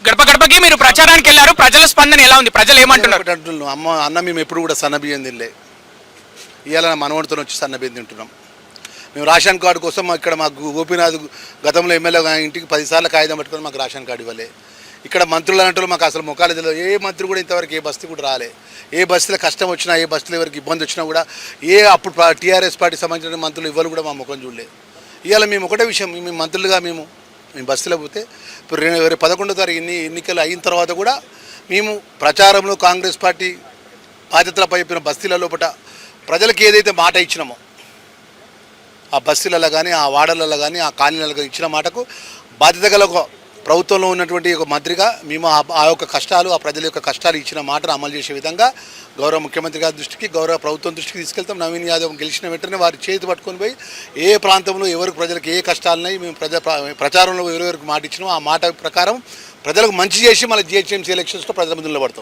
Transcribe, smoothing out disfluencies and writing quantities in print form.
గడప గడపకి మీరు ప్రచారానికి వెళ్ళారు, ప్రజల స్పందన ఎలా ఉంది, ప్రజలు ఏమంటున్నారు? అమ్మ అన్న మేము ఎప్పుడు కూడా సన్నబియ్యం తినలే, ఇవాళ మనవడితో వచ్చి సన్నబియ్యం తింటున్నాం. మేము రేషన్ కార్డు కోసం ఇక్కడ మాకు గోపీనాథ్ గతంలో ఎమ్మెల్యే ఇంటికి 10 సార్లు కాగితం పట్టుకొని మాకు రేషన్ కార్డు ఇవ్వలే. ఇక్కడ మంత్రులు అంటారు మాకు అసలు ముఖాలు తెలియదు. ఏ మంత్రి కూడా ఇంతవరకు ఏ బస్తీ కూడా రాలే. ఏ బస్తీలో కష్టం వచ్చినా, ఏ బస్తీలో ఎవరికి ఇబ్బంది వచ్చినా కూడా అప్పుడు టీఆర్ఎస్ పార్టీ సంబంధించిన మంత్రులు ఇవ్వరు కూడా మా ముఖం చూడలే. ఇవాళ మేము ఒకటే విషయం, మేము మంత్రులుగా మేము బస్తీలో పోతే ఇప్పుడు 11వ తారీఖు ఎన్నికలు అయిన తర్వాత కూడా మేము ప్రచారంలో కాంగ్రెస్ పార్టీ బాధ్యతలపై చెప్పిన బస్తీల లోపల ప్రజలకు ఏదైతే మాట ఇచ్చినామో ఆ బస్తీలలో కానీ, ఆ వార్డులలో కానీ, ఆ కాలనీలలో ఇచ్చిన మాటకు బాధ్యత గల ఒక ప్రభుత్వంలో ఉన్నటువంటి ఒక మంత్రిగా మేము ఆ యొక్క కష్టాలు, ఆ ప్రజల యొక్క కష్టాలు ఇచ్చిన మాటను అమలు చేసే విధంగా గౌరవ ముఖ్యమంత్రి గారి దృష్టికి, గౌరవ ప్రభుత్వం దృష్టికి తీసుకెళ్తాం. నవీన్ యాదవ్ గెలిచిన వెంటనే వారి చేతి పట్టుకొని పోయి ఏ ప్రాంతంలో ఎవరికి ప్రజలకు ఏ కష్టాలున్నాయి మేము ప్రచారంలో ఎవరెవరికి మాట ఇచ్చినామో ఆ మాట ప్రకారం ప్రజలకు మంచి చేసి మళ్ళీ జిహెచ్ఎంసీ ఎలక్షన్స్లో ప్రజల ముందు నిలబడతాం.